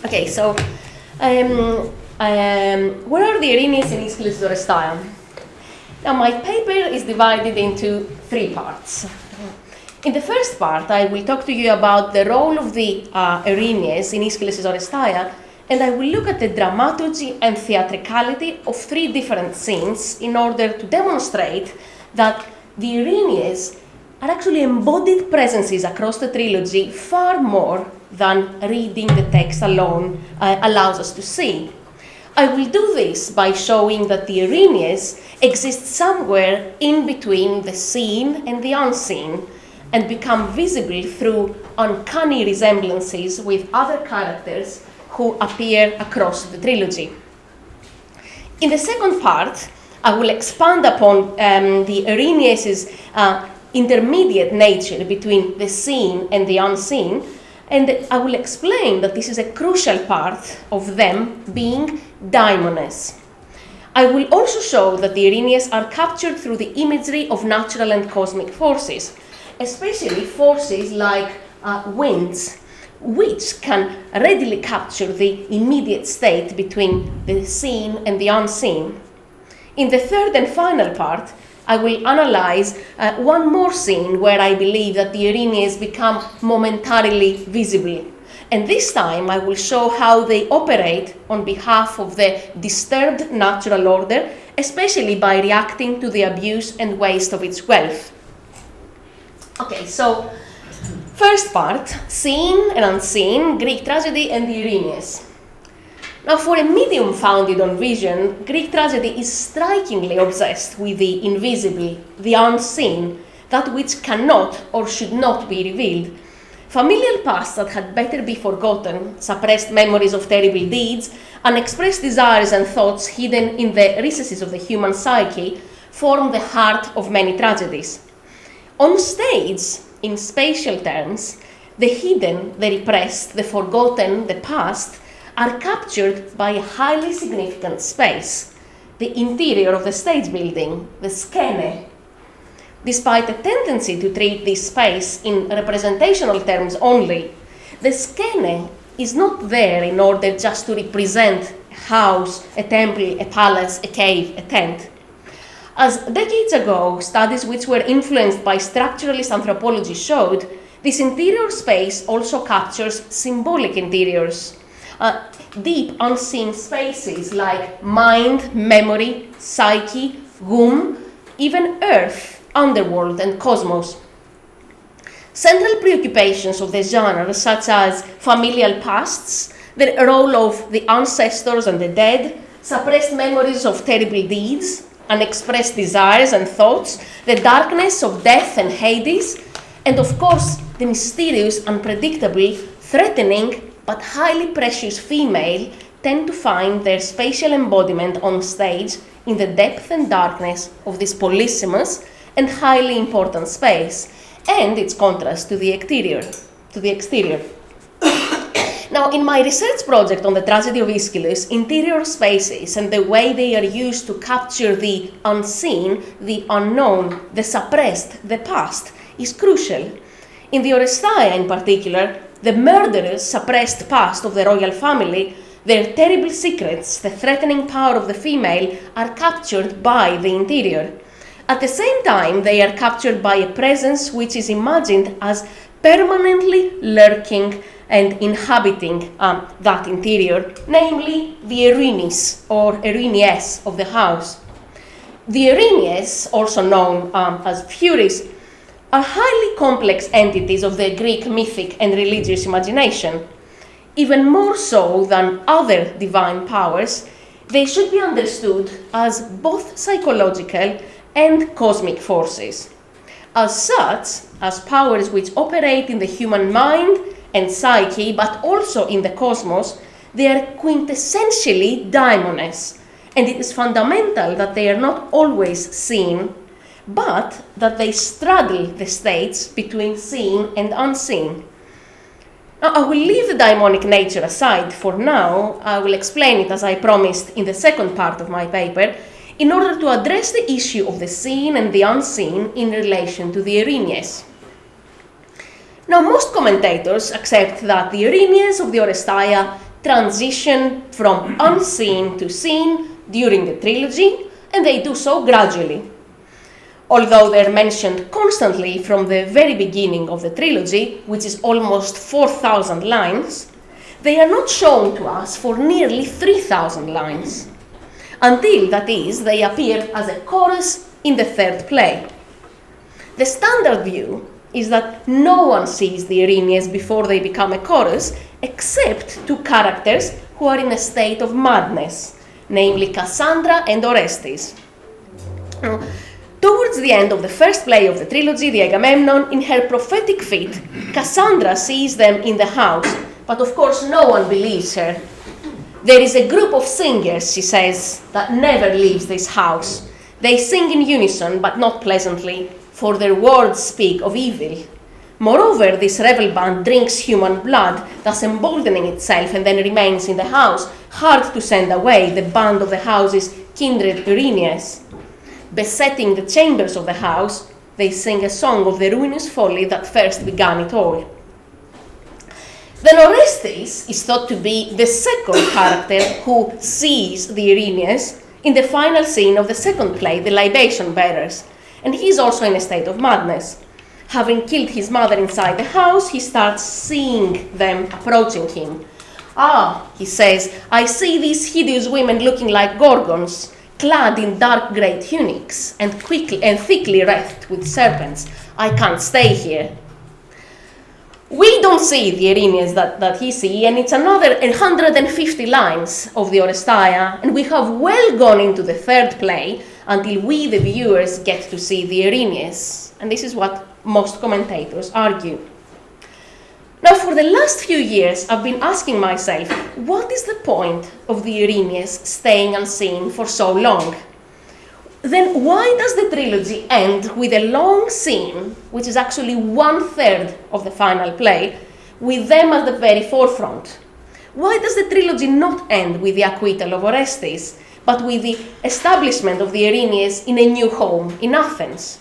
Okay, so where are the Erinyes in Aeschylus Oresteia? Now, my paper is divided into 3 parts. In the first part, I will talk to you about the role of the Erinyes in Aeschylus Oresteia, and I will look at the dramaturgy and theatricality of 3 different scenes in order to demonstrate that the Erinyes are actually embodied presences across the trilogy far more than reading the text alone allows us to see. I will do this by showing that the Erinyes exist somewhere in between the seen and the unseen, and become visible through uncanny resemblances with other characters who appear across the trilogy. In the second part, I will expand upon the Erinyes' intermediate nature between the seen and the unseen, and I will explain that this is a crucial part of them being daimones. I will also show that the Erinyes are captured through the imagery of natural and cosmic forces, especially forces like winds, which can readily capture the immediate state between the seen and the unseen. In the third and final part, I will analyze one more scene where I believe that the Erinyes become momentarily visible. And this time I will show how they operate on behalf of the disturbed natural order, especially by reacting to the abuse and waste of its wealth. Okay, so first part, seen and unseen, Greek tragedy and the Erinyes. Now, for a medium founded on vision, Greek tragedy is strikingly obsessed with the invisible, the unseen, that which cannot or should not be revealed. Familial pasts that had better be forgotten, suppressed memories of terrible deeds, unexpressed desires and thoughts hidden in the recesses of the human psyche form the heart of many tragedies. On stage, in spatial terms, the hidden, the repressed, the forgotten, the past, are captured by a highly significant space, the interior of the stage building, the skene. Despite a tendency to treat this space in representational terms only, the skene is not there in order just to represent a house, a temple, a palace, a cave, a tent. As decades ago, studies which were influenced by structuralist anthropology showed, this interior space also captures symbolic interiors, deep unseen spaces like mind, memory, psyche, womb, even earth, underworld, and cosmos. Central preoccupations of the genre, such as familial pasts, the role of the ancestors and the dead, suppressed memories of terrible deeds, unexpressed desires and thoughts, the darkness of death and Hades, and of course, the mysterious, unpredictable, threatening, but highly precious female tend to find their spatial embodiment on stage in the depth and darkness of this polysemous and highly important space, and its contrast to the exterior. Now, in my research project on the tragedy of Aeschylus, interior spaces and the way they are used to capture the unseen, the unknown, the suppressed, the past, is crucial. In the Oresteia in particular, the murderous, suppressed past of the royal family, their terrible secrets, the threatening power of the female, are captured by the interior. At the same time, they are captured by a presence which is imagined as permanently lurking and inhabiting that interior, namely the Erinyes or Erinyes of the house. The Erinyes, also known as Furies, are highly complex entities of the Greek mythic and religious imagination. Even more so than other divine powers, they should be understood as both psychological and cosmic forces. As such, as powers which operate in the human mind and psyche, but also in the cosmos, they are quintessentially daimones, and it is fundamental that they are not always seen, but that they straddle the states between seen and unseen. Now, I will leave the daimonic nature aside for now. I will explain it as I promised in the second part of my paper, in order to address the issue of the seen and the unseen in relation to the Erinyes. Now, most commentators accept that the Erinyes of the Oresteia transition from unseen to seen during the trilogy, and they do so gradually. Although they're mentioned constantly from the very beginning of the trilogy, which is almost 4,000 lines, they are not shown to us for nearly 3,000 lines, until, that is, they appear as a chorus in the third play. The standard view is that no one sees the Erinyes before they become a chorus, except two characters who are in a state of madness, namely Cassandra and Orestes. Towards the end of the first play of the trilogy, the Agamemnon, in her prophetic fit, Cassandra sees them in the house, but of course no one believes her. There is a group of singers, she says, that never leaves this house. They sing in unison, but not pleasantly, for their words speak of evil. Moreover, this revel band drinks human blood, thus emboldening itself and then remains in the house, hard to send away. The band of the house's kindred Erinyes. Besetting the chambers of the house, they sing a song of the ruinous folly that first began it all. Then Orestes is thought to be the second character who sees the Erinyes in the final scene of the second play, the Libation Bearers, and he is also in a state of madness. Having killed his mother inside the house, he starts seeing them approaching him. "Ah," he says, "I see these hideous women looking like gorgons, clad in dark grey tunics and thickly wreathed with serpents. I can't stay here." We don't see the Erinyes that he sees, and it's another 150 lines of the Oresteia, and we have well gone into the third play until we, the viewers, get to see the Erinyes. And this is what most commentators argue. Now, for the last few years, I've been asking myself, what is the point of the Erinyes staying unseen for so long? Then why does the trilogy end with a long scene, which is actually 1/3 of the final play, with them at the very forefront? Why does the trilogy not end with the acquittal of Orestes, but with the establishment of the Erinyes in a new home in Athens?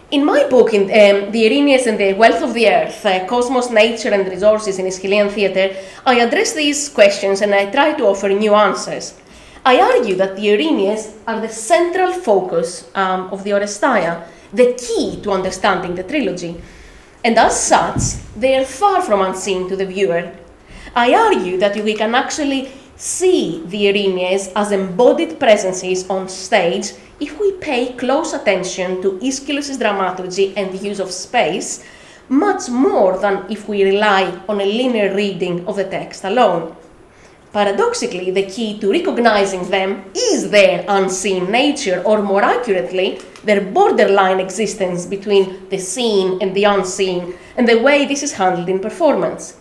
In my book, The Erinyes and the Wealth of the Earth, Cosmos, Nature and Resources in Aeschylean Theatre, I address these questions and I try to offer new answers. I argue that the Erinyes are the central focus of the Oresteia, the key to understanding the trilogy. And as such, they are far from unseen to the viewer. I argue that we can actually see the Erinyes as embodied presences on stage if we pay close attention to Aeschylus' dramaturgy and the use of space, much more than if we rely on a linear reading of the text alone. Paradoxically, the key to recognizing them is their unseen nature, or more accurately, their borderline existence between the seen and the unseen, and the way this is handled in performance.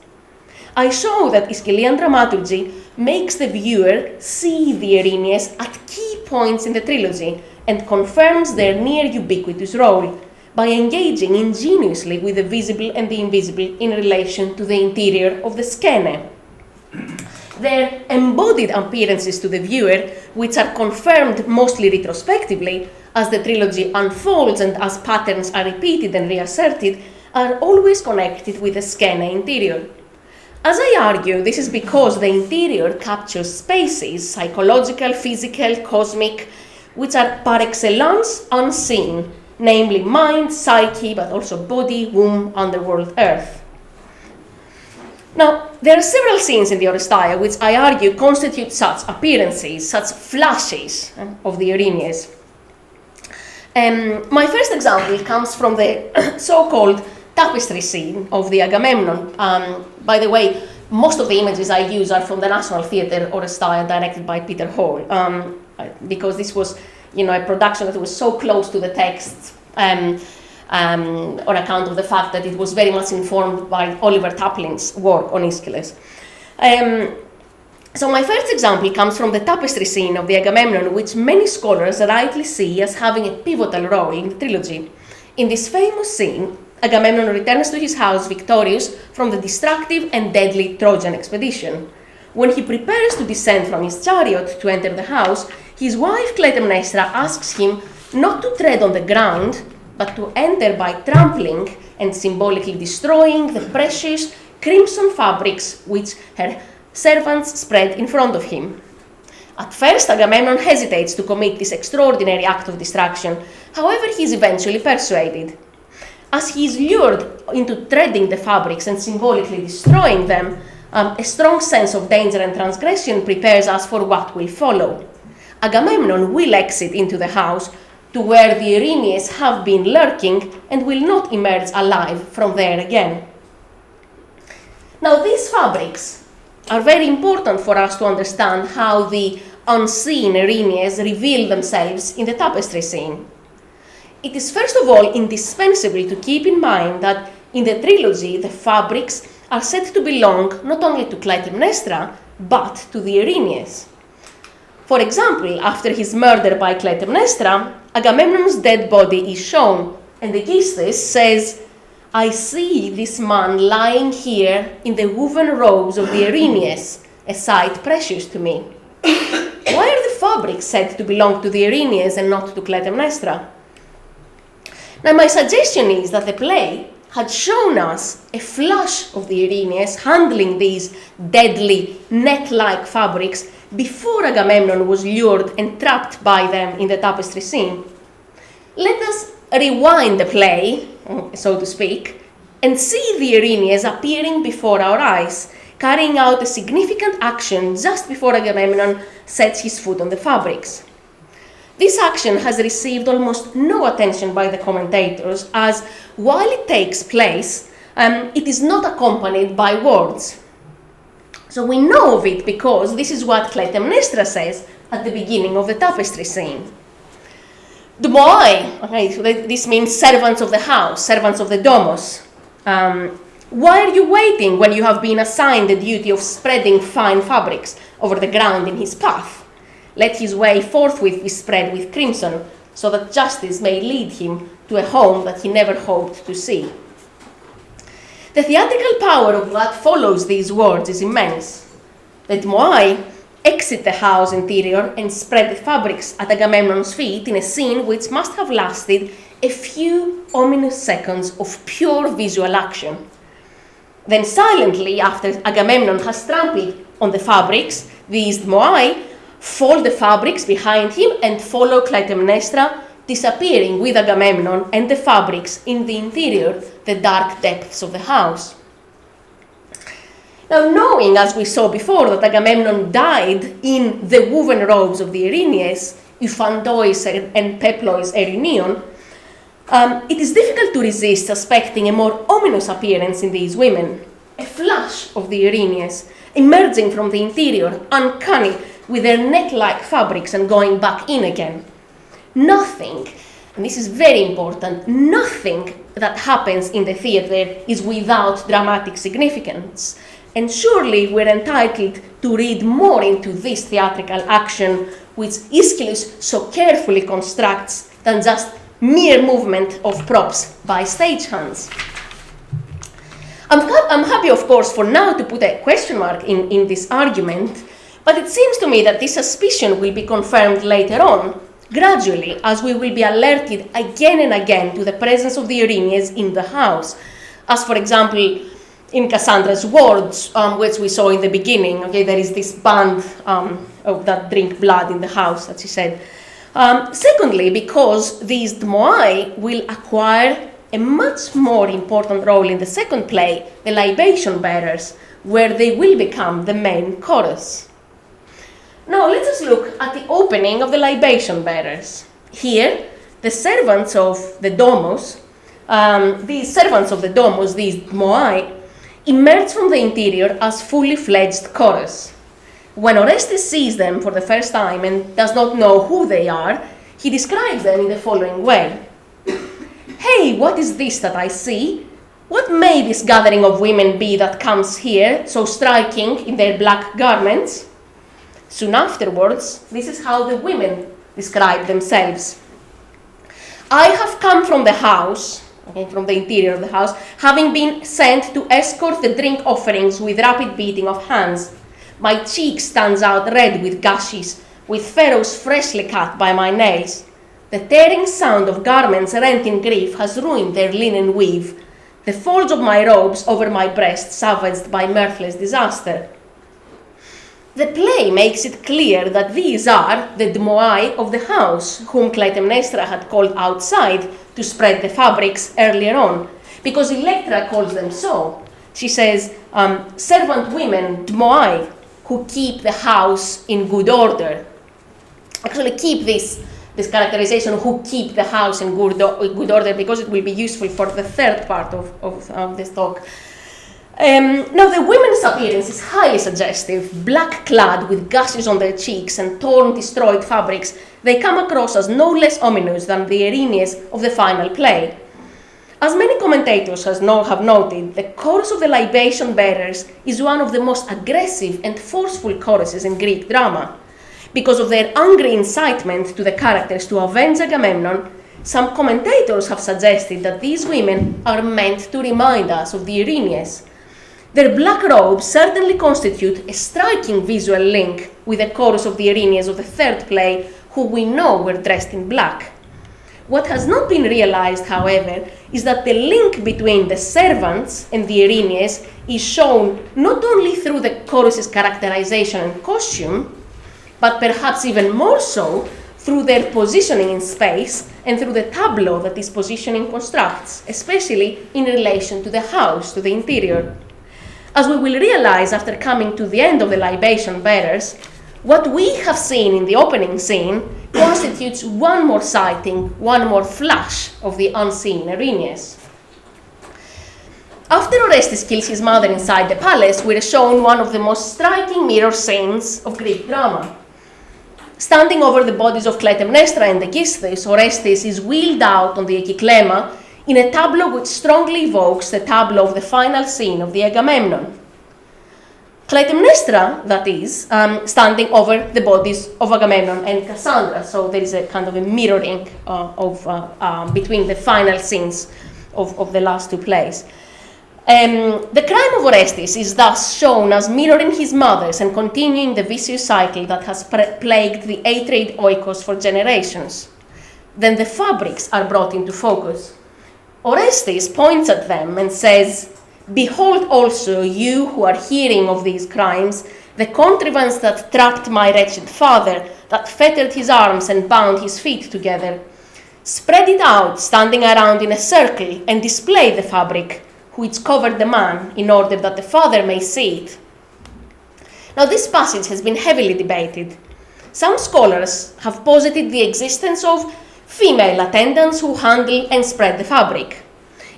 I show that Aeschylean dramaturgy makes the viewer see the Erinyes at key points in the trilogy and confirms their near ubiquitous role by engaging ingeniously with the visible and the invisible in relation to the interior of the skene. Their embodied appearances to the viewer, which are confirmed mostly retrospectively as the trilogy unfolds and as patterns are repeated and reasserted, are always connected with the skene interior. As I argue, this is because the interior captures spaces, psychological, physical, cosmic, which are par excellence unseen, namely mind, psyche, but also body, womb, underworld, earth. Now, there are several scenes in the Oresteia which I argue constitute such appearances, such flashes of the Erinyes. My first example comes from the so-called tapestry scene of the Agamemnon. By the way, most of the images I use are from the National Theatre Oresteia, directed by Peter Hall, because this was, a production that was so close to the text, on account of the fact that it was very much informed by Oliver Taplin's work on Aeschylus. So my first example comes from the tapestry scene of the Agamemnon, which many scholars rightly see as having a pivotal role in the trilogy. In this famous scene, Agamemnon returns to his house victorious from the destructive and deadly Trojan expedition. When he prepares to descend from his chariot to enter the house, his wife Clytemnestra asks him not to tread on the ground, but to enter by trampling and symbolically destroying the precious, crimson fabrics which her servants spread in front of him. At first, Agamemnon hesitates to commit this extraordinary act of destruction. However, he is eventually persuaded. As he is lured into treading the fabrics and symbolically destroying them, a strong sense of danger and transgression prepares us for what will follow. Agamemnon will exit into the house to where the Erinyes have been lurking and will not emerge alive from there again. Now, these fabrics are very important for us to understand how the unseen Erinyes reveal themselves in the tapestry scene. It is first of all indispensable to keep in mind that in the trilogy the fabrics are said to belong not only to Clytemnestra but to the Erinyes. For example, after his murder by Clytemnestra, Agamemnon's dead body is shown, and Aeschylus says, "I see this man lying here in the woven robes of the Erinyes, a sight precious to me." Why are the fabrics said to belong to the Erinyes and not to Clytemnestra? Now, my suggestion is that the play had shown us a flash of the Erinyes handling these deadly net-like fabrics before Agamemnon was lured and trapped by them in the tapestry scene. Let us rewind the play, so to speak, and see the Erinyes appearing before our eyes, carrying out a significant action just before Agamemnon sets his foot on the fabrics. This action has received almost no attention by the commentators, as while it takes place, it is not accompanied by words. So we know of it because this is what Clytemnestra says at the beginning of the tapestry scene. Dmoai, okay, so this means servants of the house, servants of the domos. Why are you waiting when you have been assigned the duty of spreading fine fabrics over the ground in his path? Let his way forthwith be spread with crimson, so that justice may lead him to a home that he never hoped to see. The theatrical power of what follows these words is immense. The dmoai exit the house interior and spread the fabrics at Agamemnon's feet in a scene which must have lasted a few ominous seconds of pure visual action. Then silently, after Agamemnon has trampled on the fabrics, these dmoai fold the fabrics behind him and follow Clytemnestra, disappearing with Agamemnon and the fabrics in the interior, the dark depths of the house. Now, knowing, as we saw before, that Agamemnon died in the woven robes of the Erinyes, Ephandois and Peplois Erinion, it is difficult to resist suspecting a more ominous appearance in these women, a flash of the Erinyes emerging from the interior, uncanny, with their net-like fabrics and going back in again. Nothing, and this is very important, nothing that happens in the theatre is without dramatic significance. And surely we're entitled to read more into this theatrical action, which Aeschylus so carefully constructs, than just mere movement of props by stagehands. I'm happy, of course, for now to put a question mark in this argument, but it seems to me that this suspicion will be confirmed later on, gradually, as we will be alerted again and again to the presence of the Erinyes in the house, as, for example, in Cassandra's words, which we saw in the beginning. Okay, there is this band that drink blood in the house, as she said. Secondly, because these dmoai will acquire a much more important role in the second play, the Libation Bearers, where they will become the main chorus. Now, let us look at the opening of the Libation Bearers. Here, the servants of the domos, these dmoai, emerge from the interior as fully fledged chorus. When Orestes sees them for the first time and does not know who they are, he describes them in the following way. "Hey, what is this that I see? What may this gathering of women be that comes here, so striking in their black garments?" Soon afterwards, this is how the women describe themselves. "I have come from the house," okay, from the interior of the house, "having been sent to escort the drink offerings with rapid beating of hands. My cheek stands out red with gashes, with furrows freshly cut by my nails. The tearing sound of garments rent in grief has ruined their linen weave. the folds of my robes over my breast savaged by mirthless disaster. The play makes it clear that these are the dmoai of the house, whom Clytemnestra had called outside to spread the fabrics earlier on, because Electra calls them so. She says, servant women, dmoai, who keep the house in good order. Actually, keep this characterization, who keep the house in good order, because it will be useful for the third part of this talk. Now, the women's appearance is highly suggestive. Black-clad with gashes on their cheeks and torn, destroyed fabrics, they come across as no less ominous than the Erinyes of the final play. As many commentators have noted, the chorus of the Libation Bearers is one of the most aggressive and forceful choruses in Greek drama. Because of their angry incitement to the characters to avenge Agamemnon, some commentators have suggested that these women are meant to remind us of the Erinyes. Their black robes certainly constitute a striking visual link with the chorus of the Erinyes of the third play, who we know were dressed in black. What has not been realized, however, is that the link between the servants and the Erinyes is shown not only through the chorus's characterization and costume, but perhaps even more so through their positioning in space and through the tableau that this positioning constructs, especially in relation to the house, to the interior. As we will realize after coming to the end of the Libation Bearers, what we have seen in the opening scene constitutes one more sighting, one more flash of the unseen Erinyes. After Orestes kills his mother inside the palace, we are shown one of the most striking mirror scenes of Greek drama. Standing over the bodies of Clytemnestra and Aegisthus, Orestes is wheeled out on the ekiklema in a tableau which strongly evokes the tableau of the final scene of the Agamemnon. Clytemnestra, that is, standing over the bodies of Agamemnon and Cassandra, so there is a kind of a mirroring between the final scenes of the last two plays. The crime of Orestes is thus shown as mirroring his mother's and continuing the vicious cycle that has plagued the Atreid oikos for generations. Then the fabrics are brought into focus. Orestes points at them and says, "Behold also, you who are hearing of these crimes, the contrivance that trapped my wretched father, that fettered his arms and bound his feet together. Spread it out, standing around in a circle, and display the fabric, which covered the man, in order that the father may see it." Now, this passage has been heavily debated. Some scholars have posited the existence of female attendants who handle and spread the fabric.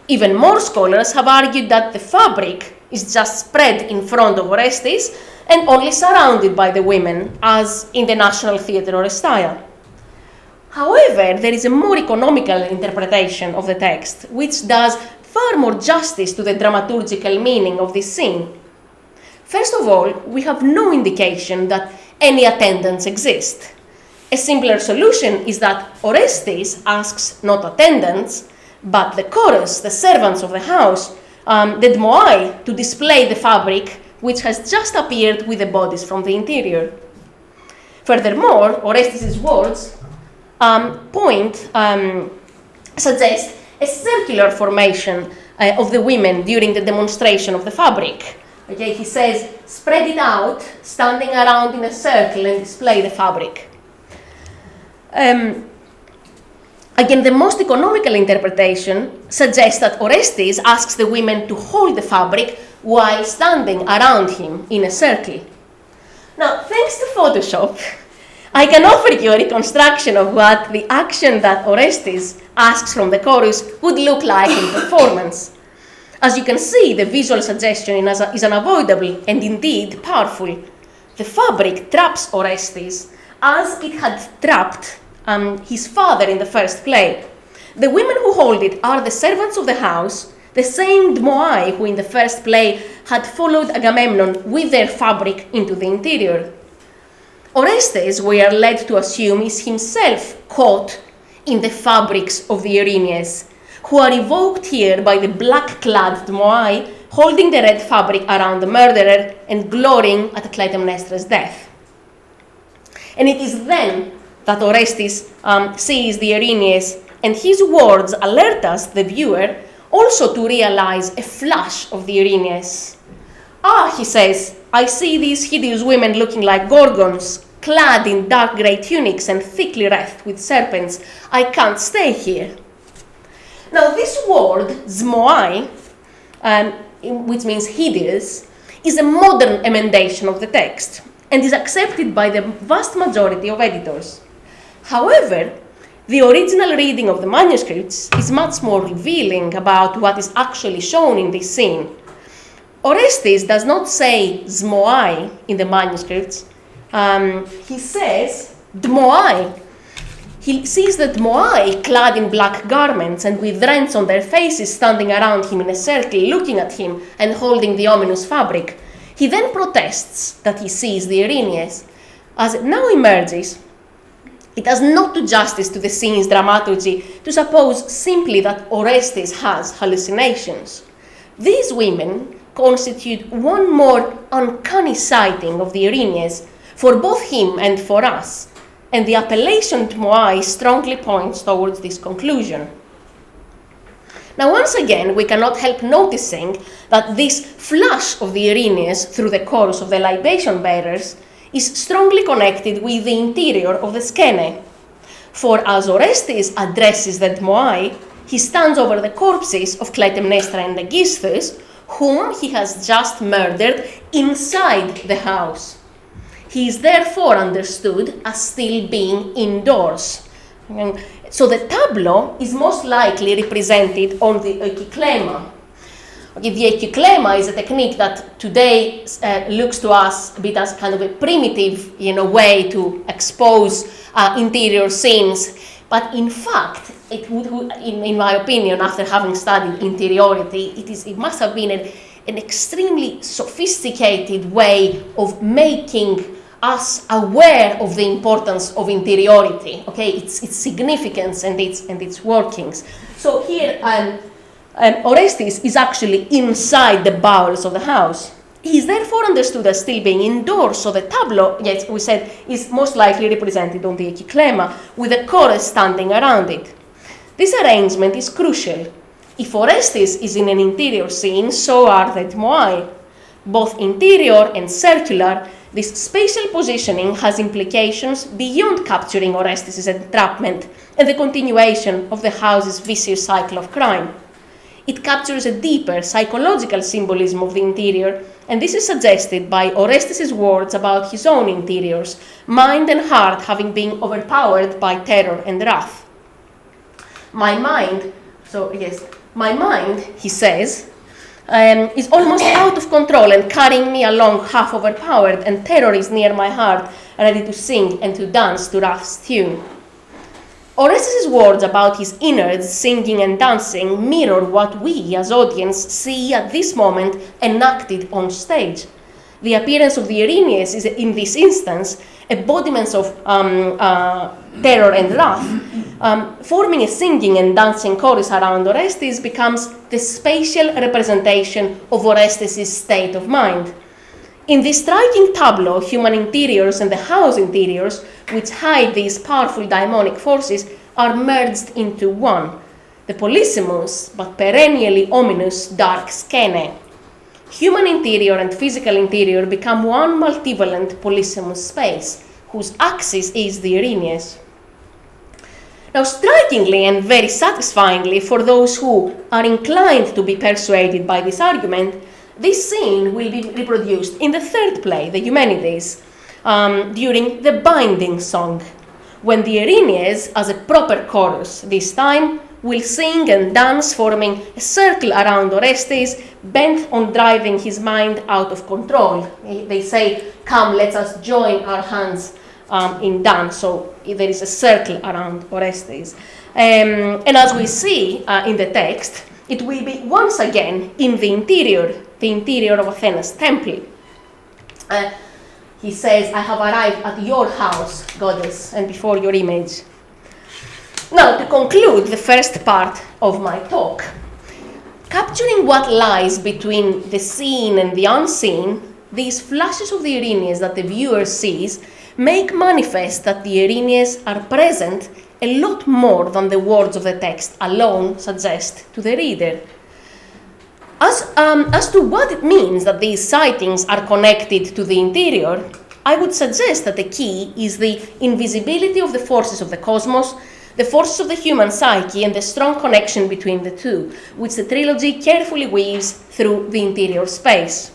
Even more scholars have argued that the fabric is just spread in front of Orestes and only surrounded by the women, as in the National Theatre Oresteia. However, there is a more economical interpretation of the text, which does far more justice to the dramaturgical meaning of this scene. First of all, we have no indication that any attendants exist. A simpler solution is that Orestes asks not attendants, but the chorus, the servants of the house, the dmoai, to display the fabric which has just appeared with the bodies from the interior. Furthermore, Orestes' words suggest a circular formation of the women during the demonstration of the fabric. Okay, he says, spread it out, standing around in a circle and display the fabric. Again, the most economical interpretation suggests that Orestes asks the women to hold the fabric while standing around him in a circle. Now, thanks to Photoshop, I can offer you a reconstruction of what the action that Orestes asks from the chorus would look like in performance. As you can see, the visual suggestion is unavoidable and indeed powerful. The fabric traps Orestes as it had trapped his father in the first play. The women who hold it are the servants of the house, the same dmoai who in the first play had followed Agamemnon with their fabric into the interior. Orestes, we are led to assume, is himself caught in the fabrics of the Erinyes, who are evoked here by the black-clad dmoai holding the red fabric around the murderer and glorying at Clytemnestra's death. And it is then that Orestes sees the Erinyes, and his words alert us, the viewer, also to realize a flash of the Erinyes. "Ah," he says, "I see these hideous women looking like gorgons, clad in dark grey tunics and thickly wreathed with serpents. I can't stay here." Now, this word, dmoai, which means hideous, is a modern emendation of the text and is accepted by the vast majority of editors. However, the original reading of the manuscripts is much more revealing about what is actually shown in this scene. Orestes does not say dmoai in the manuscripts. He says dmoai. He sees the dmoai clad in black garments and with rents on their faces standing around him in a circle, looking at him and holding the ominous fabric. He then protests that he sees the Erinyes. As it now emerges, it does not do justice to the scene's dramaturgy to suppose simply that Orestes has hallucinations. These women constitute one more uncanny sighting of the Erinyes for both him and for us, and the appellation dmoai strongly points towards this conclusion. Now, once again, we cannot help noticing that this flash of the Erinyes through the chorus of the Libation Bearers is strongly connected with the interior of the skene. For as Orestes addresses the dmoai, he stands over the corpses of Clytemnestra and Aegisthus, whom he has just murdered inside the house. He is therefore understood as still being indoors. So the tableau is most likely represented on the oikoklema. Okay, the oikoklema is a technique that today looks to us a bit as kind of a primitive, way to expose interior scenes. But in fact, it would, in my opinion, after having studied interiority, it must have been an extremely sophisticated way of making us aware of the importance of interiority, okay, its significance and its workings. So here, Orestes is actually inside the bowels of the house. He is therefore understood as still being indoors, so the tableau, yes, we said, is most likely represented on the oikoklema, with a chorus standing around it. This arrangement is crucial. If Orestes is in an interior scene, so are the dmoai. Both interior and circular, this spatial positioning has implications beyond capturing Orestes' entrapment and the continuation of the house's vicious cycle of crime. It captures a deeper psychological symbolism of the interior, and this is suggested by Orestes' words about his own interiors, mind and heart having been overpowered by terror and wrath. My mind, he says, is almost out of control and carrying me along half overpowered, and terror is near my heart, ready to sing and to dance to wrath's tune. Orestes' words about his innards singing and dancing mirror what we as audience see at this moment enacted on stage. The appearance of the Erinyes is, in this instance, embodiments of terror and wrath. Forming a singing and dancing chorus around Orestes becomes the spatial representation of Orestes' state of mind. In this striking tableau, human interiors and the house interiors, which hide these powerful daimonic forces, are merged into one, the polysemous but perennially ominous dark skene. Human interior and physical interior become one multivalent polysemous space, whose axis is the Erinyes. Now, strikingly and very satisfyingly for those who are inclined to be persuaded by this argument, this scene will be reproduced in the third play, the Eumenides, during the binding song, when the Erinyes, as a proper chorus this time, will sing and dance, forming a circle around Orestes, bent on driving his mind out of control. They say, "Come, let us join our hands in dance." So there is a circle around Orestes. And as we see in the text, it will be once again in the interior of Athena's temple. He says, "I have arrived at your house, goddess, and before your image." Now, to conclude the first part of my talk, capturing what lies between the seen and the unseen, these flashes of the Erinyes that the viewer sees make manifest that the Erinyes are present a lot more than the words of the text alone suggest to the reader. As to what it means that these sightings are connected to the interior, I would suggest that the key is the invisibility of the forces of the cosmos, the forces of the human psyche, and the strong connection between the two, which the trilogy carefully weaves through the interior space.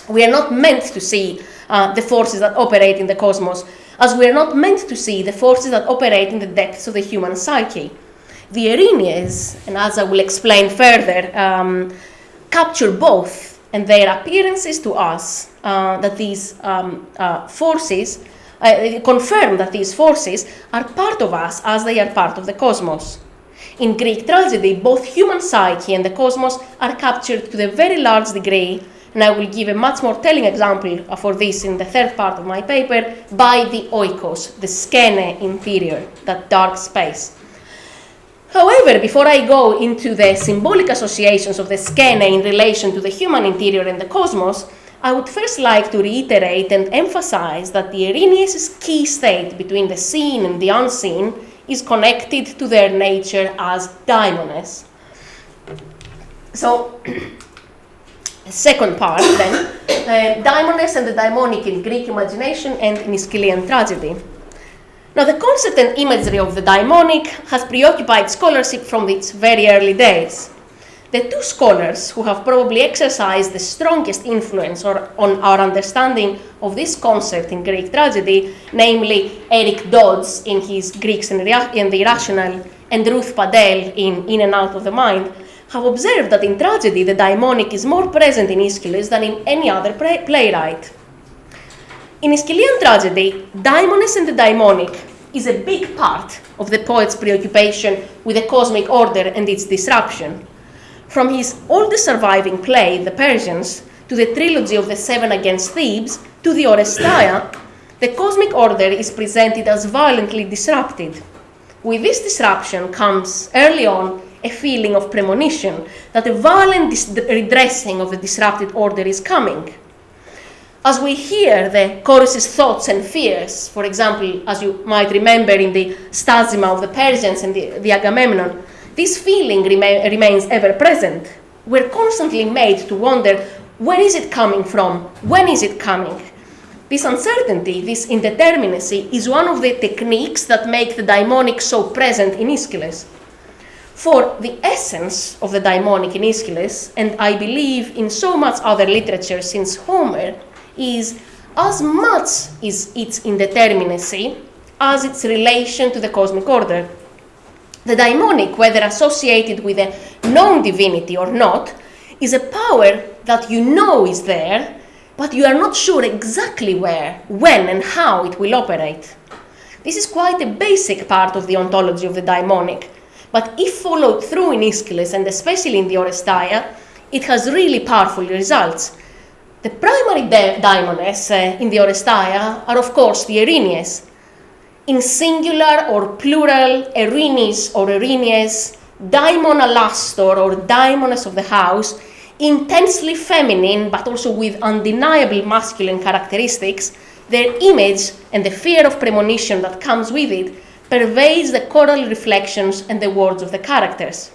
We are not meant to see the forces that operate in the cosmos, as we are not meant to see the forces that operate in the depths of the human psyche. The Erinyes, and as I will explain further, capture both, and their appearances to us that these forces confirm that these forces are part of us as they are part of the cosmos. In Greek tragedy, both human psyche and the cosmos are captured to a very large degree, and I will give a much more telling example for this in the third part of my paper, by the oikos, the skene interior, that dark space. However, before I go into the symbolic associations of the skene in relation to the human interior and the cosmos, I would first like to reiterate and emphasize that the Erinyes' key state between the seen and the unseen is connected to their nature as daimones. So, the second part then, daimones and the daimonic in Greek imagination and in Aeschylean tragedy. Now, the concept and imagery of the daimonic has preoccupied scholarship from its very early days. The two scholars who have probably exercised the strongest influence on our understanding of this concept in Greek tragedy, namely Eric Dodds in his Greeks and the Irrational, and Ruth Padel in and Out of the Mind, have observed that in tragedy the daimonic is more present in Aeschylus than in any other playwright. In Aeschylean tragedy, daimones and the daimonic is a big part of the poet's preoccupation with the cosmic order and its disruption. From his oldest surviving play, The Persians, to the trilogy of the Seven Against Thebes, to the Oresteia, the cosmic order is presented as violently disrupted. With this disruption comes, early on, a feeling of premonition that a violent redressing of the disrupted order is coming. As we hear the chorus's thoughts and fears, for example, as you might remember in the Stasima of the Persians and the Agamemnon, this feeling remains ever present. We're constantly made to wonder, where is it coming from? When is it coming? This uncertainty, this indeterminacy, is one of the techniques that make the daimonic so present in Aeschylus. For the essence of the daimonic in Aeschylus, and I believe in so much other literature since Homer, is as much is its indeterminacy as its relation to the cosmic order. The daimonic, whether associated with a known divinity or not, is a power that you know is there, but you are not sure exactly where, when, and how it will operate. This is quite a basic part of the ontology of the daimonic, but if followed through in Aeschylus, and especially in the Oresteia, it has really powerful results. The primary daimones in the Oresteia are, of course, the Erinyes. In singular or plural, Erinyes or Erinyes, daimon alastor or daimones of the house, intensely feminine but also with undeniable masculine characteristics, their image and the fear of premonition that comes with it pervades the choral reflections and the words of the characters.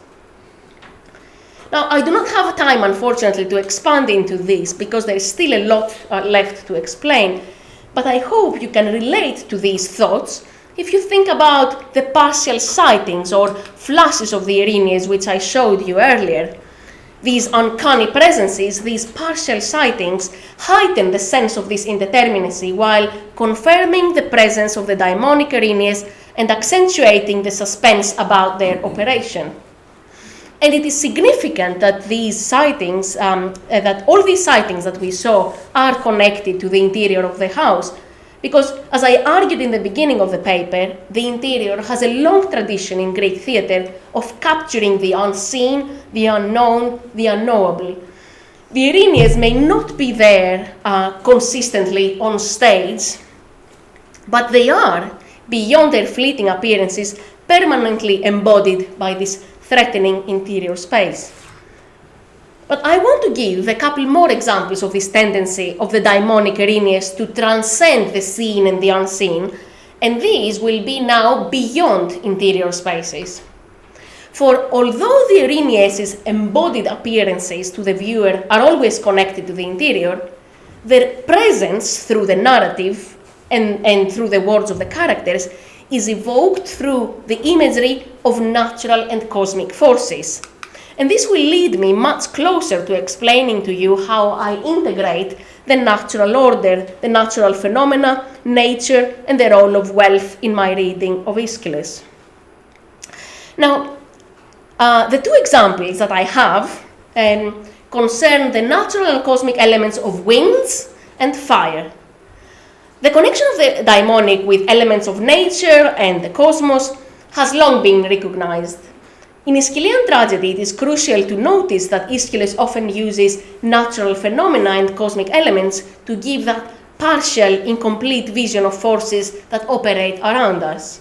Now, I do not have time, unfortunately, to expand into this because there is still a lot left to explain, but I hope you can relate to these thoughts if you think about the partial sightings or flashes of the Erinyes which I showed you earlier. These uncanny presences, these partial sightings, heighten the sense of this indeterminacy while confirming the presence of the daimonic Erinyes and accentuating the suspense about their operation. And it is significant that these sightings, that all these sightings that we saw are connected to the interior of the house, because as I argued in the beginning of the paper, the interior has a long tradition in Greek theatre of capturing the unseen, the unknown, the unknowable. The Erinyes may not be there consistently on stage, but they are, beyond their fleeting appearances, permanently embodied by this threatening interior space. But I want to give a couple more examples of this tendency of the daimonic Erinyes to transcend the seen and the unseen, and these will be now beyond interior spaces. For although the Erinyes' embodied appearances to the viewer are always connected to the interior, their presence through the narrative and through the words of the characters is evoked through the imagery of natural and cosmic forces. And this will lead me much closer to explaining to you how I integrate the natural order, the natural phenomena, nature, and the role of wealth in my reading of Aeschylus. Now, the two examples that I have concern the natural and cosmic elements of winds and fire. The connection of the daimonic with elements of nature and the cosmos has long been recognized. In Aeschylean tragedy, it is crucial to notice that Aeschylus often uses natural phenomena and cosmic elements to give that partial, incomplete vision of forces that operate around us.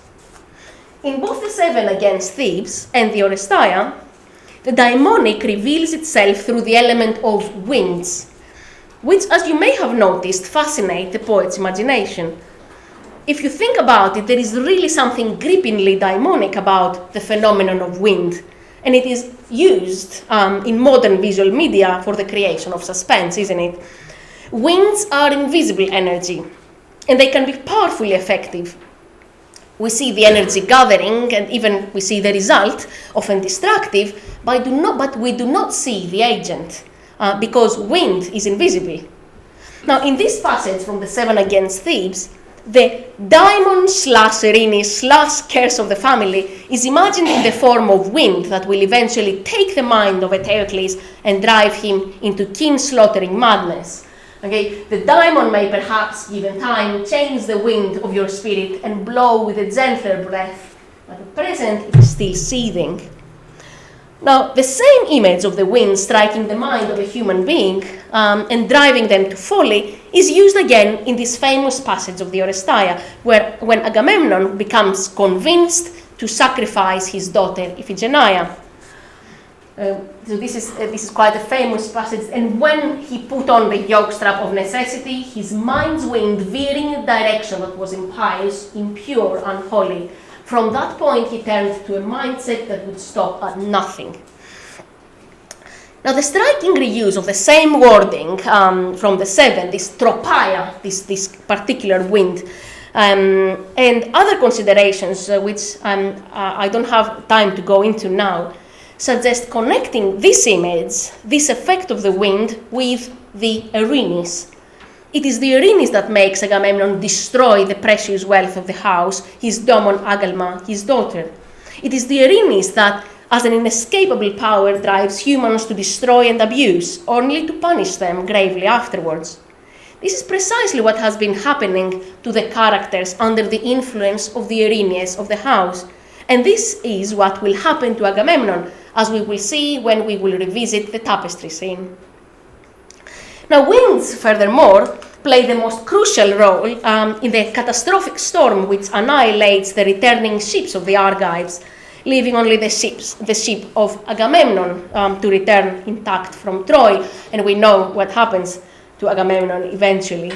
In both the Seven Against Thebes and the Oresteia, the daimonic reveals itself through the element of winds, which, as you may have noticed, fascinate the poet's imagination. If you think about it, there is really something grippingly daimonic about the phenomenon of wind, and it is used in modern visual media for the creation of suspense, isn't it? Winds are invisible energy, and they can be powerfully effective. We see the energy gathering, and even we see the result, often destructive, but we do not see the agent, because wind is invisible. Now, in this passage from the Seven Against Thebes, the daimon / Erinyes / curse of the family is imagined in the form of wind that will eventually take the mind of Eteocles and drive him into kin-slaughtering madness. Okay, the daimon may perhaps, given time, change the wind of your spirit and blow with a gentler breath, but at present it is still seething. Now, the same image of the wind striking the mind of a human being and driving them to folly is used again in this famous passage of the Oresteia, where when Agamemnon becomes convinced to sacrifice his daughter Iphigenia. So this is quite a famous passage. And when he put on the yokestrap of necessity, his mind's wind veering in a direction that was impious, impure, unholy. From that point, he turned to a mindset that would stop at nothing. Now, the striking reuse of the same wording from the Seven, this tropaia, this particular wind, and other considerations, which I don't have time to go into now, suggest connecting this image, this effect of the wind, with the Erinyes. It is the Erinyes that makes Agamemnon destroy the precious wealth of the house, his daemon Agalma, his daughter. It is the Erinyes that, as an inescapable power, drives humans to destroy and abuse, only to punish them gravely afterwards. This is precisely what has been happening to the characters under the influence of the Erinyes of the house. And this is what will happen to Agamemnon, as we will see when we will revisit the tapestry scene. Now, winds, furthermore, play the most crucial role in the catastrophic storm which annihilates the returning ships of the Argives, leaving only the ship of Agamemnon to return intact from Troy, and we know what happens to Agamemnon eventually.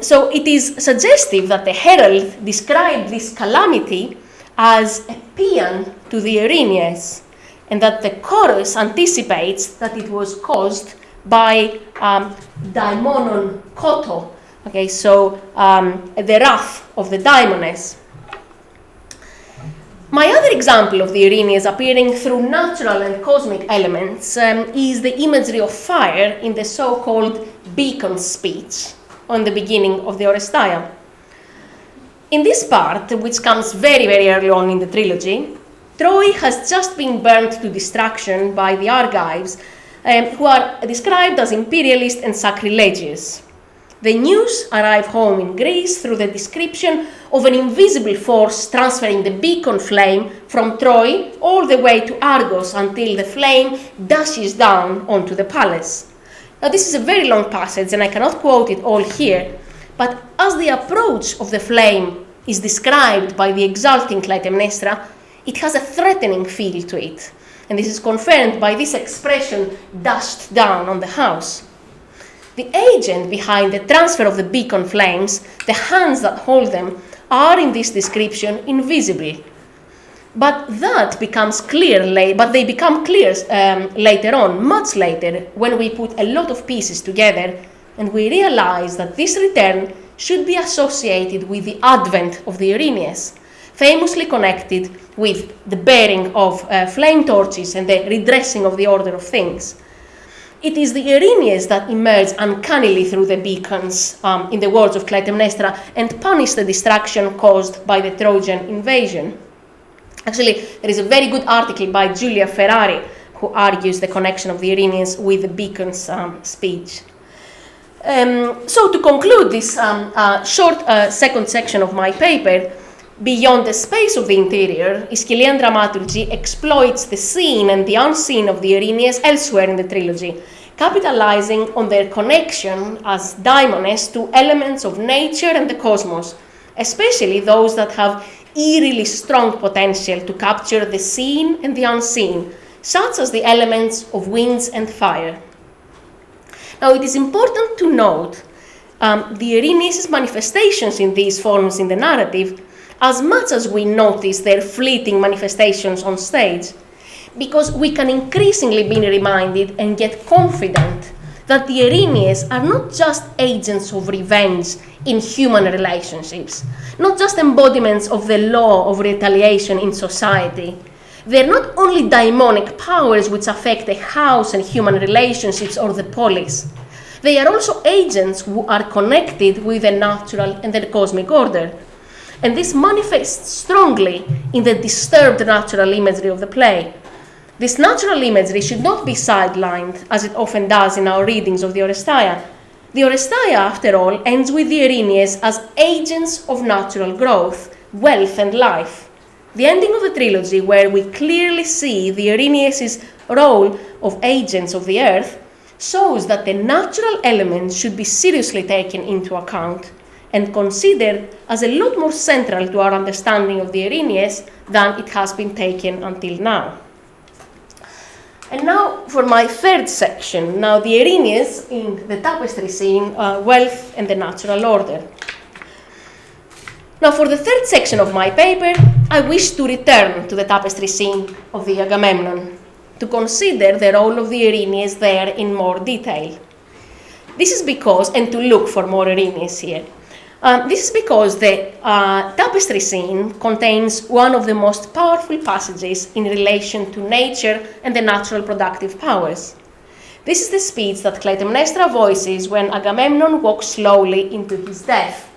So it is suggestive that the herald described this calamity as a paean to the Erinyes, and that the chorus anticipates that it was caused by daimonon koto, okay, so the wrath of the daimones. My other example of the Erinyes appearing through natural and cosmic elements is the imagery of fire in the so-called beacon speech on the beginning of the Oresteia. In this part, which comes very, very early on in the trilogy, Troy has just been burnt to destruction by the Argives, who are described as imperialist and sacrilegious. The news arrive home in Greece through the description of an invisible force transferring the beacon flame from Troy all the way to Argos until the flame dashes down onto the palace. Now, this is a very long passage, and I cannot quote it all here, but as the approach of the flame is described by the exulting Clytemnestra, it has a threatening feel to it, and this is confirmed by this expression, dashed down on the house. The agent behind the transfer of the beacon flames, the hands that hold them, are in this description invisible. But that becomes clear, but they become clear later on, much later, when we put a lot of pieces together and we realize that this return should be associated with the advent of the Erinyes, famously connected with the bearing of flame torches and the redressing of the order of things. It is the Erinyes that emerge uncannily through the beacons, in the words of Clytemnestra, and punish the destruction caused by the Trojan invasion. Actually, there is a very good article by Giulia Ferrari who argues the connection of the Erinyes with the beacons speech. So to conclude this short second section of my paper, beyond the space of the interior, Aeschylean dramaturgy exploits the seen and the unseen of the Erinyes elsewhere in the trilogy, capitalizing on their connection as daimones to elements of nature and the cosmos, especially those that have eerily strong potential to capture the seen and the unseen, such as the elements of winds and fire. Now, it is important to note the Erinyes' manifestations in these forms in the narrative, as much as we notice their fleeting manifestations on stage, because we can increasingly be reminded and get confident that the Erinyes are not just agents of revenge in human relationships, not just embodiments of the law of retaliation in society. They're not only daimonic powers which affect the house and human relationships or the polis. They are also agents who are connected with the natural and the cosmic order. And this manifests strongly in the disturbed natural imagery of the play. This natural imagery should not be sidelined, as it often does in our readings of the Oresteia. The Oresteia, after all, ends with the Erinyes as agents of natural growth, wealth, and life. The ending of the trilogy, where we clearly see the Erinyes' role of agents of the earth, shows that the natural elements should be seriously taken into account and considered as a lot more central to our understanding of the Erinyes than it has been taken until now. And now for my third section, now the Erinyes in the tapestry scene, wealth and the natural order. Now for the third section of my paper, I wish to return to the tapestry scene of the Agamemnon, to consider the role of the Erinyes there in more detail. This is because, and to look for more Erinyes here, this is because the tapestry scene contains one of the most powerful passages in relation to nature and the natural productive powers. This is the speech that Clytemnestra voices when Agamemnon walks slowly into his death.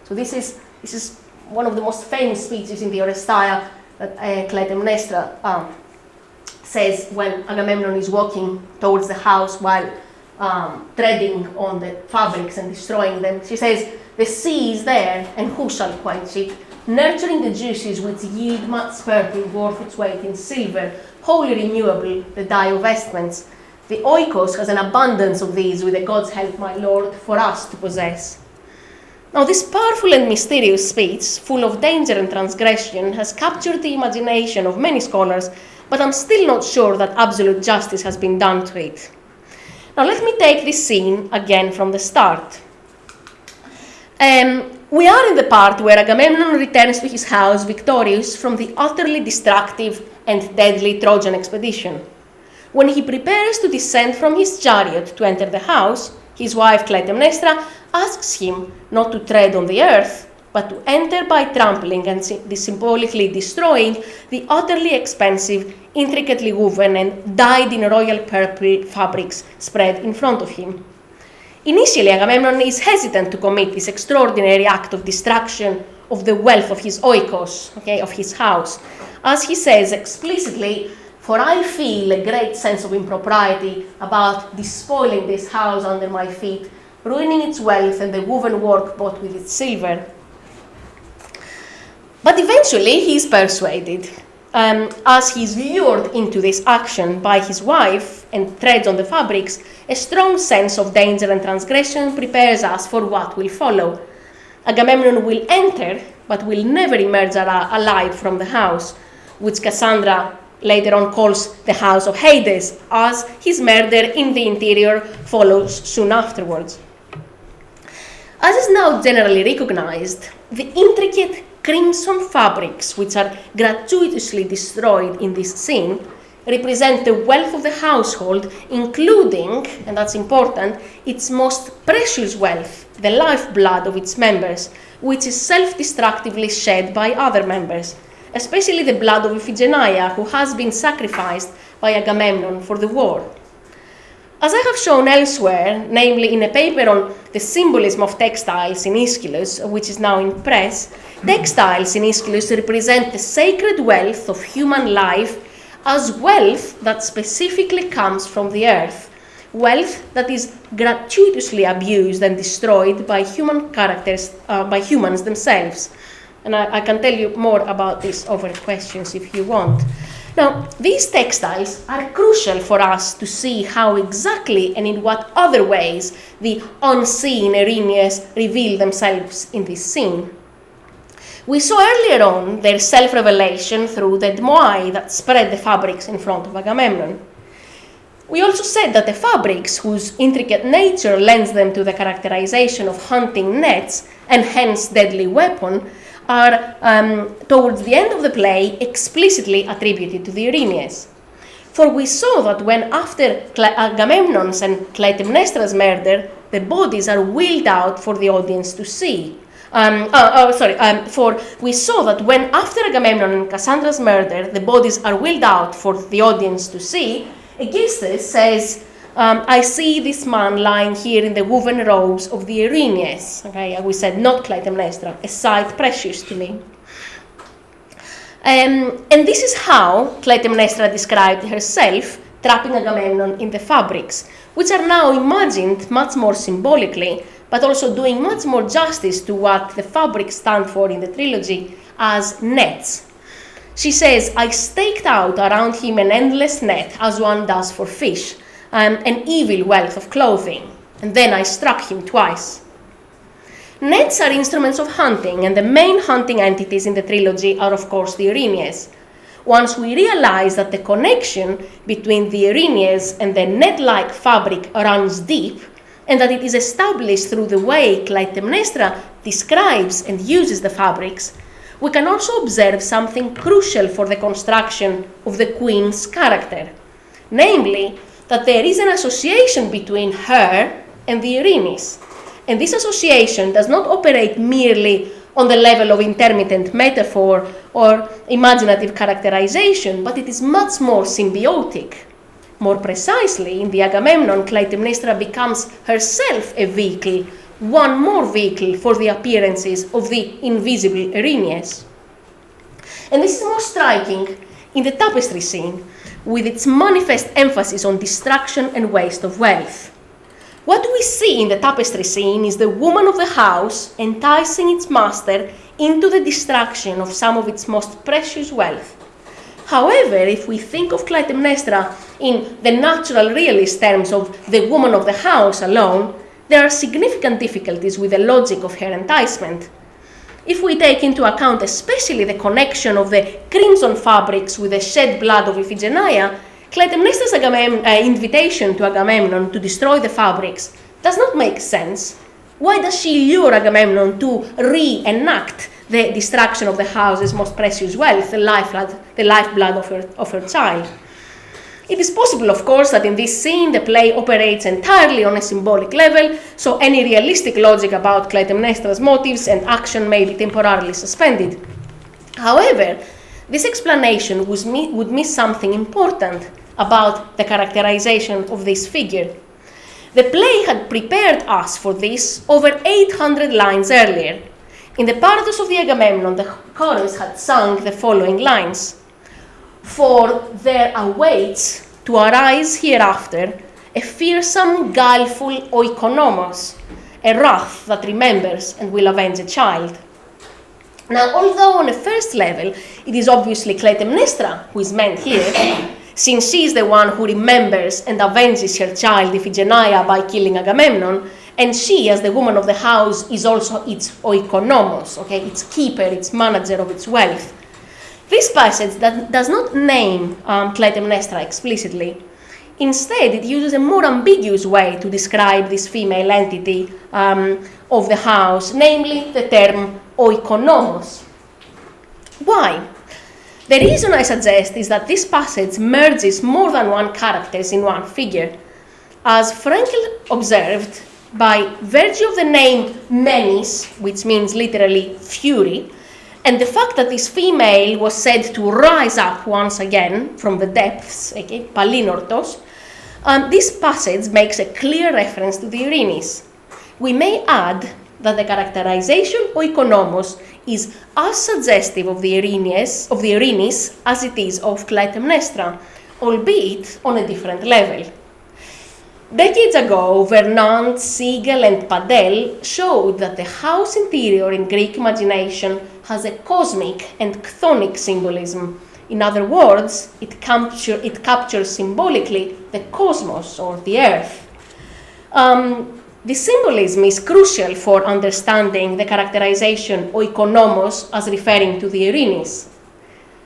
So this is one of the most famous speeches in the Oresteia that Clytemnestra says when Agamemnon is walking towards the house while treading on the fabrics and destroying them. She says, "The sea is there, and who shall quench it? Nurturing the juices which yield much purple worth its weight in silver, wholly renewable, the dye of vestments. The oikos has an abundance of these, with the gods' help, my lord, for us to possess." Now, this powerful and mysterious speech, full of danger and transgression, has captured the imagination of many scholars, but I'm still not sure that absolute justice has been done to it. Now, let me take this scene again from the start. We are in the part where Agamemnon returns to his house victorious from the utterly destructive and deadly Trojan expedition. When he prepares to descend from his chariot to enter the house, his wife Clytemnestra asks him not to tread on the earth, but to enter by trampling and symbolically destroying the utterly expensive, intricately woven and dyed in royal purple fabrics spread in front of him. Initially, Agamemnon is hesitant to commit this extraordinary act of destruction of the wealth of his oikos, of his house. As he says explicitly, "For I feel a great sense of impropriety about despoiling this house under my feet, ruining its wealth and the woven work bought with its silver." But eventually he is persuaded. As he is lured into this action by his wife and treads on the fabrics, a strong sense of danger and transgression prepares us for what will follow. Agamemnon will enter, but will never emerge alive from the house, which Cassandra later on calls the house of Hades, as his murder in the interior follows soon afterwards. As is now generally recognized, the intricate crimson fabrics, which are gratuitously destroyed in this scene, represent the wealth of the household, including, and that's important, its most precious wealth, the lifeblood of its members, which is self-destructively shed by other members, especially the blood of Iphigenia, who has been sacrificed by Agamemnon for the war. As I have shown elsewhere, namely in a paper on the symbolism of textiles in Aeschylus, which is now in press, textiles in Aeschylus represent the sacred wealth of human life as wealth that specifically comes from the earth, wealth that is gratuitously abused and destroyed by by humans themselves. And I can tell you more about this over questions if you want. Now, these textiles are crucial for us to see how exactly and in what other ways the unseen Erinyes reveal themselves in this scene. We saw earlier on their self-revelation through the dmoai that spread the fabrics in front of Agamemnon. We also said that the fabrics, whose intricate nature lends them to the characterization of hunting nets and hence deadly weapon, are, towards the end of the play, explicitly attributed to the Erinyes. For we saw that when after Agamemnon's and Clytemnestra's murder, the bodies are wheeled out for the audience to see. For we saw that when after Agamemnon and Cassandra's murder, the bodies are wheeled out for the audience to see, Aegisthus says, I see this man lying here in the woven robes of the Erinyes. Okay, we said not Clytemnestra, a sight precious to me. And this is how Clytemnestra described herself, trapping Agamemnon in the fabrics, which are now imagined much more symbolically, but also doing much more justice to what the fabrics stand for in the trilogy as nets. She says, I staked out around him an endless net, as one does for fish, an evil wealth of clothing, and then I struck him twice. Nets are instruments of hunting, and the main hunting entities in the trilogy are, of course, the Erinyes. Once we realize that the connection between the Erinyes and the net-like fabric runs deep, and that it is established through the way Clytemnestra describes and uses the fabrics, we can also observe something crucial for the construction of the queen's character, namely that there is an association between her and the Erinyes. And this association does not operate merely on the level of intermittent metaphor or imaginative characterization, but it is much more symbiotic. More precisely, in the Agamemnon, Clytemnestra becomes herself a vehicle, one more vehicle for the appearances of the invisible Erinyes. And this is more striking in the tapestry scene, with its manifest emphasis on destruction and waste of wealth. What we see in the tapestry scene is the woman of the house enticing its master into the destruction of some of its most precious wealth. However, if we think of Clytemnestra in the natural realist terms of the woman of the house alone, there are significant difficulties with the logic of her enticement. If we take into account especially the connection of the crimson fabrics with the shed blood of Iphigenia, Clytemnestra's invitation to Agamemnon to destroy the fabrics does not make sense. Why does she lure Agamemnon to reenact the destruction of the house's most precious wealth, the lifeblood of her child? It is possible, of course, that in this scene the play operates entirely on a symbolic level, so any realistic logic about Clytemnestra's motives and action may be temporarily suspended. However, this explanation would miss something important about the characterization of this figure. The play had prepared us for this over 800 lines earlier. In the Pardos of the Agamemnon, the chorus had sung the following lines: For there awaits to arise hereafter a fearsome, guileful oikonomos, a wrath that remembers and will avenge a child. Now, although on a first level it is obviously Clytemnestra who is meant here, since she is the one who remembers and avenges her child Iphigenia by killing Agamemnon, and she, as the woman of the house, is also its oikonomos, okay, its keeper, its manager of its wealth. This passage does not name Clytemnestra explicitly. Instead, it uses a more ambiguous way to describe this female entity of the house, namely the term oikonomos. Why? The reason I suggest is that this passage merges more than one characters in one figure. As Frankel observed, by virtue of the name Menis, which means literally fury, and the fact that this female was said to rise up once again from the depths, okay, palinortos, this passage makes a clear reference to the Erinyes. We may add that the characterization oikonomos is as suggestive of the Erinyes as it is of Clytemnestra, albeit on a different level. Decades ago, Vernant, Siegel, and Padel showed that the house interior in Greek imagination has a cosmic and chthonic symbolism. In other words, it captures symbolically the cosmos, or the earth. The symbolism is crucial for understanding the characterization oikonomos as referring to the Erinyes.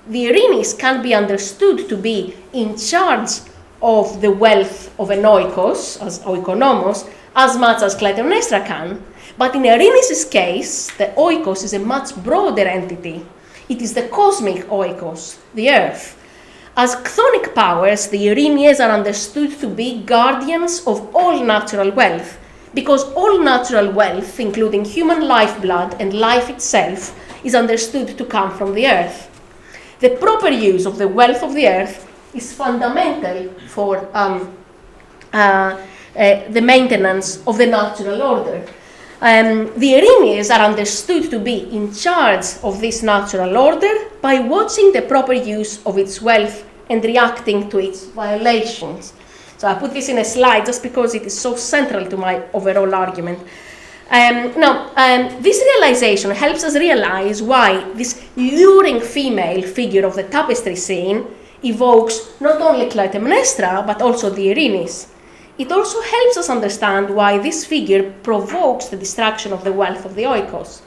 The Erinyes can be understood to be in charge of the wealth of an oikos, as oikonomos, as much as Clytemnestra can, but in Erinyes' case, the oikos is a much broader entity. It is the cosmic oikos, the earth. As chthonic powers, the Erinyes are understood to be guardians of all natural wealth, because all natural wealth, including human lifeblood and life itself, is understood to come from the earth. The proper use of the wealth of the earth is fundamental for the maintenance of the natural order. The Erinyes are understood to be in charge of this natural order by watching the proper use of its wealth and reacting to its violations. So I put this in a slide just because it is so central to my overall argument. This realization helps us realize why this luring female figure of the tapestry scene evokes not only Clytemnestra, but also the Erinyes. It also helps us understand why this figure provokes the destruction of the wealth of the oikos.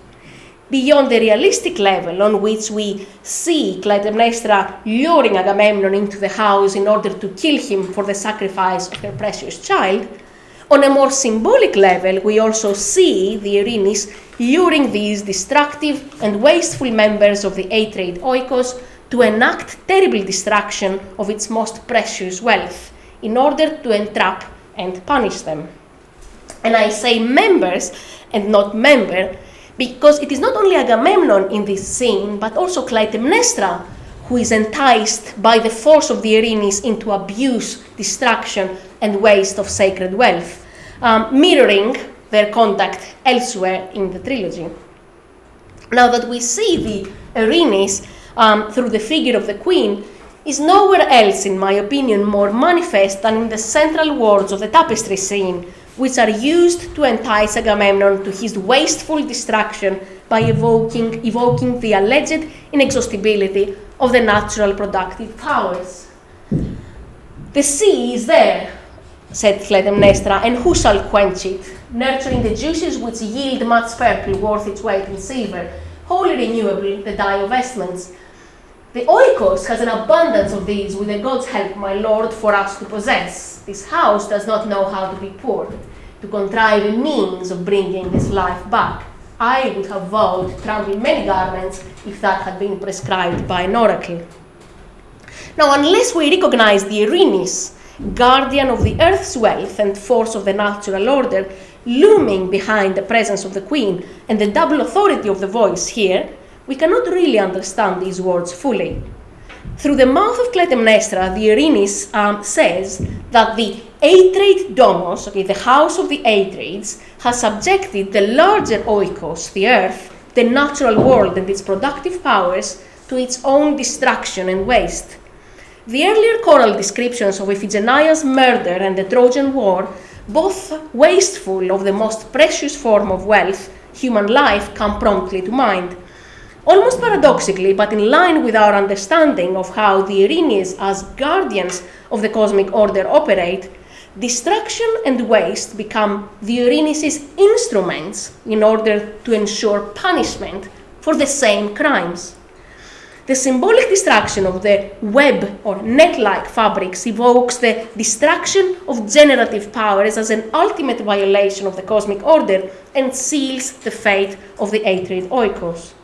Beyond the realistic level on which we see Clytemnestra luring Agamemnon into the house in order to kill him for the sacrifice of her precious child, on a more symbolic level, we also see the Erinyes luring these destructive and wasteful members of the Atreid oikos to enact terrible destruction of its most precious wealth in order to entrap and punish them. And I say members and not member because it is not only Agamemnon in this scene, but also Clytemnestra, who is enticed by the force of the Erinyes into abuse, destruction, and waste of sacred wealth, mirroring their conduct elsewhere in the trilogy. Now that we see the Erinyes through the figure of the queen, is nowhere else, in my opinion, more manifest than in the central words of the tapestry scene, which are used to entice Agamemnon to his wasteful destruction by evoking the alleged inexhaustibility of the natural productive powers. The sea is there, said Clytemnestra, and who shall quench it, nurturing the juices which yield much purple worth its weight in silver, wholly renewable, the dye of vestments. The oikos has an abundance of these, with the gods' help, my lord, for us to possess. This house does not know how to be poor, to contrive a means of bringing this life back. I would have vowed to trample many garments if that had been prescribed by an oracle. Now, unless we recognize the Erinyes, guardian of the earth's wealth and force of the natural order, looming behind the presence of the queen and the double authority of the voice here, we cannot really understand these words fully. Through the mouth of Clytemnestra, the Erinyes says that the Atreid domos, the house of the Atreids, has subjected the larger oikos, the earth, the natural world and its productive powers, to its own destruction and waste. The earlier choral descriptions of Iphigenia's murder and the Trojan War, both wasteful of the most precious form of wealth, human life, come promptly to mind. Almost paradoxically, but in line with our understanding of how the Erinyes as guardians of the cosmic order operate, destruction and waste become the Erinyes' instruments in order to ensure punishment for the same crimes. The symbolic destruction of the web or net-like fabrics evokes the destruction of generative powers as an ultimate violation of the cosmic order and seals the fate of the Atreid oikos.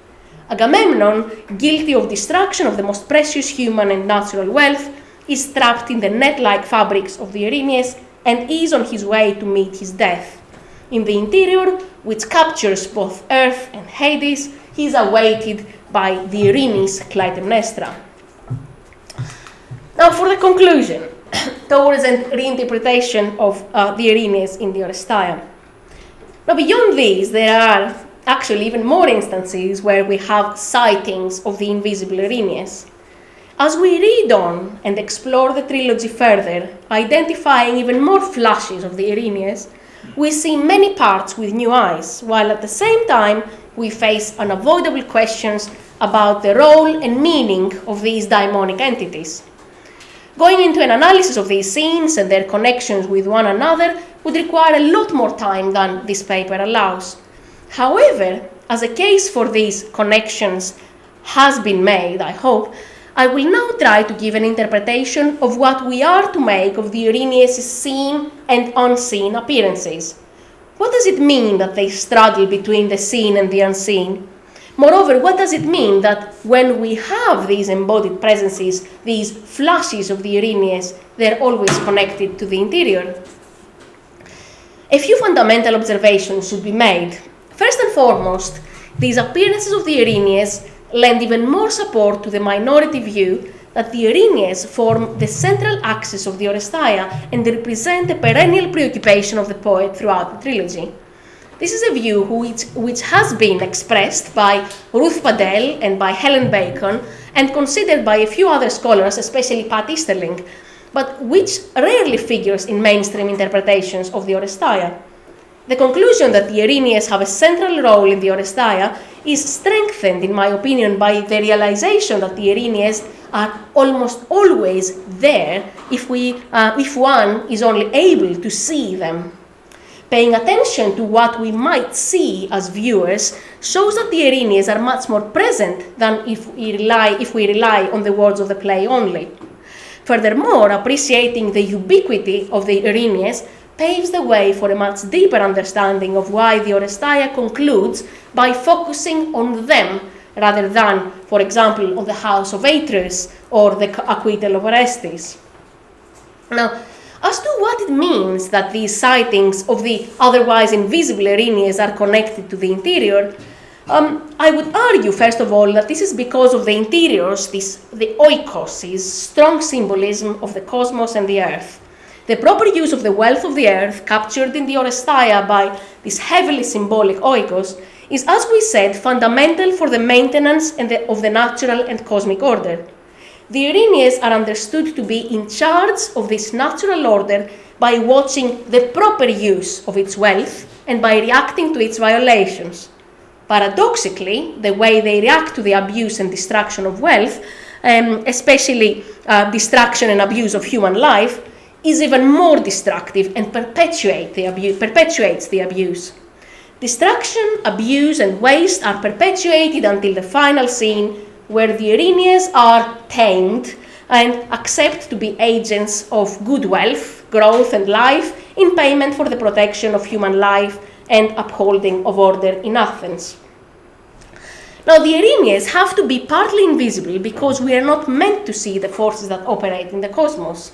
Agamemnon, guilty of destruction of the most precious human and natural wealth, is trapped in the net-like fabrics of the Erinyes and is on his way to meet his death. In the interior, which captures both Earth and Hades, he is awaited by the Erinyes Clytemnestra. Now for the conclusion, towards a reinterpretation of the Erinyes in the Oresteia. Now beyond these, there are actually even more instances where we have sightings of the invisible Erinyes. As we read on and explore the trilogy further, identifying even more flashes of the Erinyes, we see many parts with new eyes, while at the same time we face unavoidable questions about the role and meaning of these daimonic entities. Going into an analysis of these scenes and their connections with one another would require a lot more time than this paper allows. However, as a case for these connections has been made, I hope, I will now try to give an interpretation of what we are to make of the Erinyes' seen and unseen appearances. What does it mean that they straddle between the seen and the unseen? Moreover, what does it mean that when we have these embodied presences, these flashes of the Erinyes, they're always connected to the interior? A few fundamental observations should be made. First and foremost, these appearances of the Erinyes lend even more support to the minority view that the Erinyes form the central axis of the Oresteia and represent a perennial preoccupation of the poet throughout the trilogy. This is a view which has been expressed by Ruth Padel and by Helen Bacon and considered by a few other scholars, especially Pat Easterling, but which rarely figures in mainstream interpretations of the Oresteia. The conclusion that the Erinyes have a central role in the Oresteia is strengthened, in my opinion, by the realization that the Erinyes are almost always there if one is only able to see them. Paying attention to what we might see as viewers shows that the Erinyes are much more present than if we rely on the words of the play only. Furthermore, appreciating the ubiquity of the Erinyes paves the way for a much deeper understanding of why the Oresteia concludes by focusing on them rather than, for example, on the house of Atreus or the acquittal of Orestes. Now, as to what it means that these sightings of the otherwise invisible Erinyes are connected to the interior, I would argue, first of all, that this is because of the interiors, the oikos, is strong symbolism of the cosmos and the earth. The proper use of the wealth of the earth, captured in the Oresteia by this heavily symbolic oikos, is, as we said, fundamental for the maintenance of the natural and cosmic order. The Erinyes are understood to be in charge of this natural order by watching the proper use of its wealth and by reacting to its violations. Paradoxically, the way they react to the abuse and destruction of wealth, especially destruction and abuse of human life, is even more destructive and perpetuates the abuse. Destruction, abuse, and waste are perpetuated until the final scene, where the Erinyes are tamed and accept to be agents of good wealth, growth, and life in payment for the protection of human life and upholding of order in Athens. Now, the Erinyes have to be partly invisible because we are not meant to see the forces that operate in the cosmos.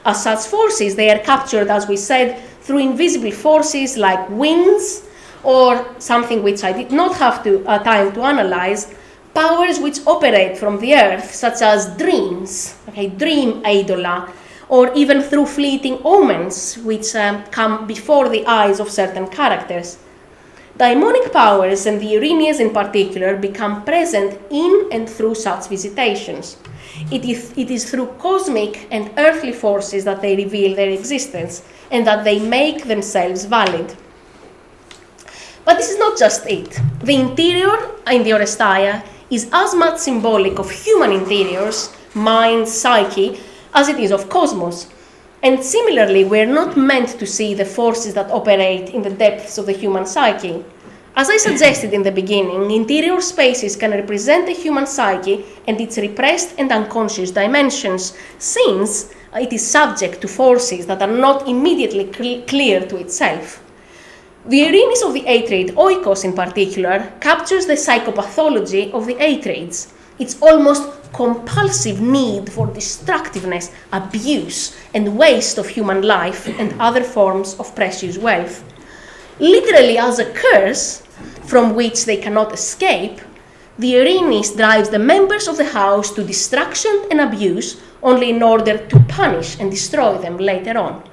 As such forces, they are captured, as we said, through invisible forces like winds, or something which I did not have time to analyze, powers which operate from the earth, such as dreams, dream eidola, or even through fleeting omens which come before the eyes of certain characters. Daimonic powers, and the Erinyes in particular, become present in and through such visitations. It is through cosmic and earthly forces that they reveal their existence and that they make themselves valid. But this is not just it. The interior in the Oresteia is as much symbolic of human interiors, mind, psyche, as it is of cosmos. And similarly, we're not meant to see the forces that operate in the depths of the human psyche. As I suggested in the beginning, interior spaces can represent the human psyche and its repressed and unconscious dimensions, since it is subject to forces that are not immediately clear to itself. The Erinyes of the Atrade, oikos in particular, captures the psychopathology of the Atrades. Its almost compulsive need for destructiveness, abuse, and waste of human life and other forms of precious wealth. Literally as a curse from which they cannot escape, the Erinyes drives the members of the house to destruction and abuse only in order to punish and destroy them later on.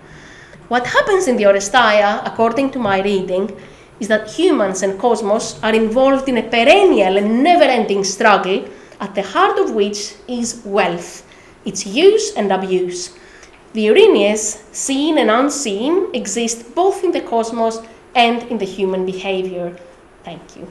What happens in the Oresteia, according to my reading, is that humans and cosmos are involved in a perennial and never-ending struggle, at the heart of which is wealth, its use and abuse. The Erinyes, seen and unseen, exist both in the cosmos and in the human behavior. Thank you.